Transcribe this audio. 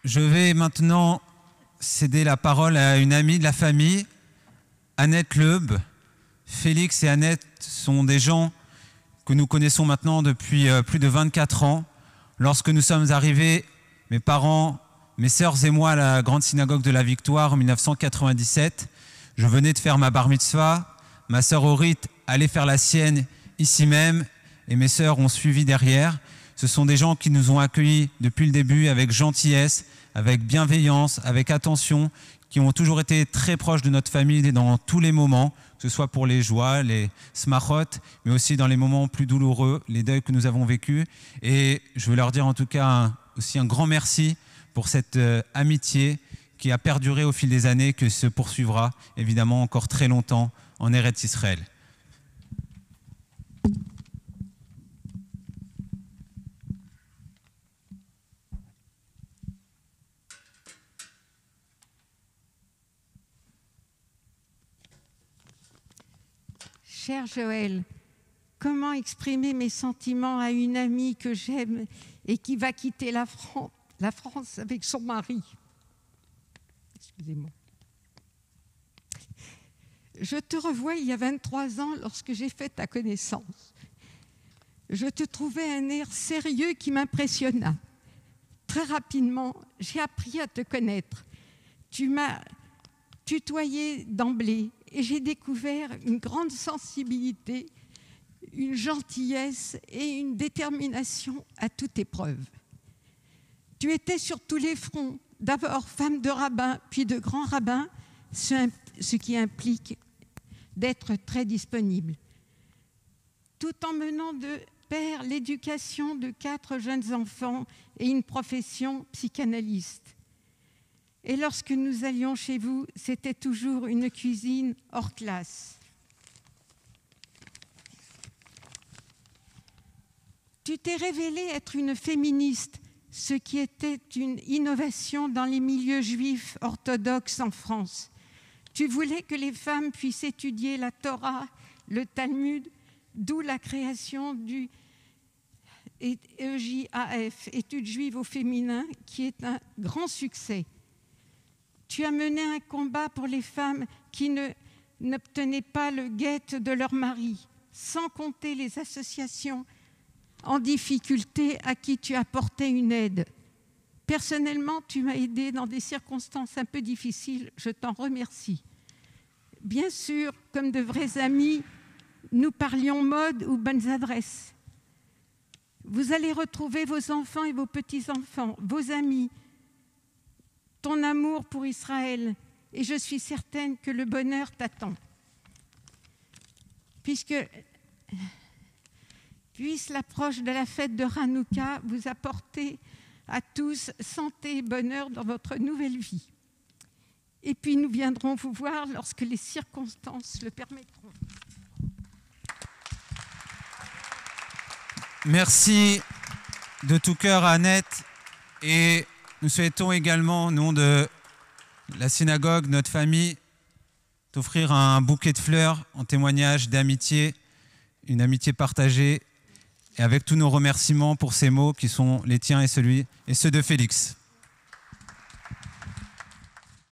Je vais maintenant céder la parole à une amie de la famille, Annette Leub. Félix et Annette sont des gens que nous connaissons maintenant depuis plus de 24 ans. Lorsque nous sommes arrivés, mes parents, mes sœurs et moi, à la Grande Synagogue de la Victoire en 1997, je venais de faire ma bar mitzvah, ma sœur Orit allait faire la sienne ici même, et mes sœurs ont suivi derrière. Ce sont des gens qui nous ont accueillis depuis le début avec gentillesse, avec bienveillance, avec attention, qui ont toujours été très proches de notre famille dans tous les moments, que ce soit pour les joies, les smachot, mais aussi dans les moments plus douloureux, les deuils que nous avons vécus. Et je veux leur dire en tout cas aussi un grand merci pour cette amitié qui a perduré au fil des années, que se poursuivra évidemment encore très longtemps en Eretz Israël. Cher Joël, comment exprimer mes sentiments à une amie que j'aime et qui va quitter la France avec son mari? Excusez-moi. Je te revois il y a 23 ans lorsque j'ai fait ta connaissance. Je te trouvais un air sérieux qui m'impressionna. Très rapidement, j'ai appris à te connaître. Tu m'as tutoyé d'emblée et j'ai découvert une grande sensibilité, une gentillesse et une détermination à toute épreuve. Tu étais sur tous les fronts, d'abord femme de rabbin, puis de grand rabbin, ce qui implique d'être très disponible. Tout en menant de pair l'éducation de 4 jeunes enfants et une profession psychanalyste. Et lorsque nous allions chez vous, c'était toujours une cuisine hors classe. Tu t'es révélée être une féministe, ce qui était une innovation dans les milieux juifs orthodoxes en France. Tu voulais que les femmes puissent étudier la Torah, le Talmud, d'où la création du EJAF, Études juives au féminin, qui est un grand succès. Tu as mené un combat pour les femmes qui n'obtenaient pas le guet de leur mari, sans compter les associations en difficulté à qui tu apportais une aide. Personnellement, tu m'as aidé dans des circonstances un peu difficiles, je t'en remercie. Bien sûr, comme de vrais amis, nous parlions mode ou bonnes adresses. Vous allez retrouver vos enfants et vos petits-enfants, vos amis, ton amour pour Israël, et je suis certaine que le bonheur t'attend. Puisse l'approche de la fête de Hanouka vous apporter à tous santé et bonheur dans votre nouvelle vie. Et puis nous viendrons vous voir lorsque les circonstances le permettront. Merci de tout cœur à Annette, et nous souhaitons également, au nom de la synagogue, notre famille, t'offrir un bouquet de fleurs en témoignage d'amitié, une amitié partagée, et avec tous nos remerciements pour ces mots qui sont les tiens et ceux de Félix.